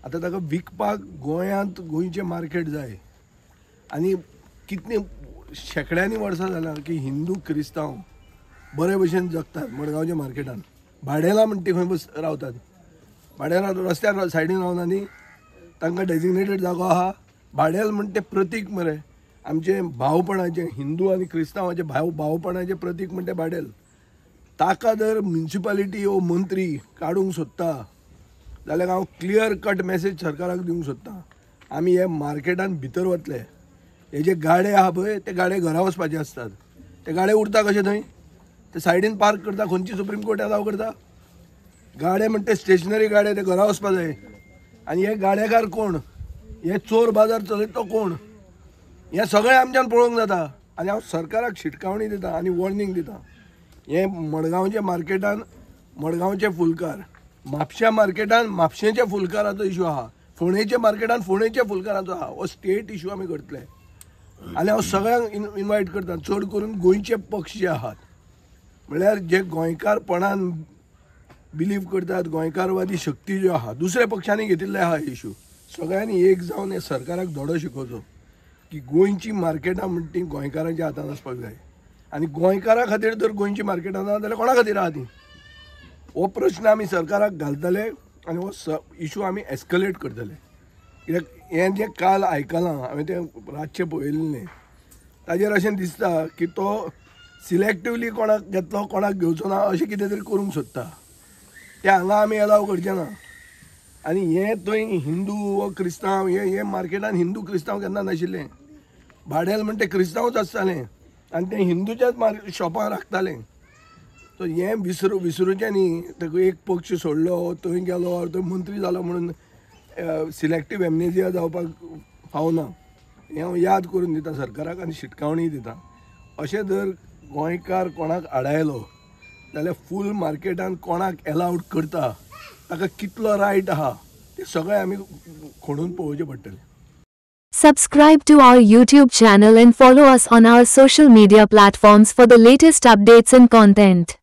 आतां ताका विकपाक गोंयांत गोंयचें मार्केट जाय आनी कितली शेकड्यांनी वर्सां जाल्यां की हिंदू क्रिस्तांव बरे भशेन जगतात मडगांवच्या मार्केटान. भाडेला म्हणटा खंय बस रावतात. भाडेला रस्त्यार सायडीन रावना न्ही, तांकां डेजिग्नेटेड जागो आहा. भाडेल म्हणटा तें प्रतीक मरे आमचे भावपणाचें, हिंदू आनी क्रिस्तांवाचे भावपणाचें प्रतीक म्हणटा भाडेल. ताका जर म्युनिसिपालिटी वो मंत्री काडूंक सोदता जाल्यार हांव क्लियर कट मॅसेज सरकाराक दिवंक सोदतां. आमी हे मार्केटान भितर वतले, हे जे गाडे आहा पळय ते गाडे घरा वचपाचे आसतात. ते गाडे उरता कशे थंय, ते सायडीन पार्क करता. खंयची सुप्रीम कोर्ट अलाव करता? गाडे म्हणटा स्टेशनरी गाडे ते घरा वचपा जाय. आनी हे गाडेकार कोण? हे चोर बाजार चलयता तो कोण? हें सगळें आमच्यान पळोवंक जाता. आनी हांव सरकाराक शिटकावणी दिता आनी वॉर्निंग दिता. हे मडगांवच्या मार्केटान मडगांवचे फुलकार, म्हापश्या मार्केटान म्हापशेच्या फुलकाराचो इशू आहा, फोंडेच्या मार्केटान फोंडेच्या फुलकाराचो आहा. हो स्टेट इशू आमी करतले. आनी हांव सगळ्यांक इन्वायट करता, चड करून गोंयचे पक्ष जे आहात म्हळ्यार जे गोंयकारपणान बिलीव करतात, गोंयकारवादी शक्ती ज्यो आहा, दुसऱ्या पक्षांनी घेतिल्ले आहा इशू. सगळ्यांनी एक जावन हे सरकाराक धडो शिकोवचो की गोंयची मार्केटां म्हणटा ती गोंयकारांच्या हातान आसपाक जाय. आनी गोंयकारा खातीर जर गोंयची मार्केटां ना जाल्यार कोणा खातीर आहा ती? हो प्रश्न आमी सरकाराक घालतले आनी हो इशू आमी एस्कलेट करतले. कित्याक हें जें काल आयकलां हांवें तें रातचें पळयल्लें, ताजेर अशें दिसता की तो सिलेक्टिवली कोणाक घेतलो कोणाक घेवचो ना अशें कितें तरी करूंक सोदता. तें हांगा आमी अलाव करचें ना. आनी हें थंय हिंदू वा क्रिस्तांव हे मार्केटान हिंदू क्रिस्तांव केन्ना नाशिल्लें. भाडेल म्हणटा तें क्रिस्तांवच आसतालें आनी तें हिंदूच्याच शॉपार राखतालें. सो हें विसरूचें न्ही. ताका एक पक्ष सोडलो, थंय गेलो, थंय मंत्री जालो म्हणून सिलेक्टीव एमनेजिया जावपाक फावना. हें हांव याद करून दिता सरकाराक आनी शिटकावणी दिता. अशें जर गोंयकार कोणाक आडायलो जाल्यार फूल मार्केटान कोणाक एलावड करता, ताका कितलो रायट आहा तें सगळें आमी खोडून पळोवचें पडटलें. Subscribe to our YouTube channel and follow us on our social media platforms for the latest updates and content.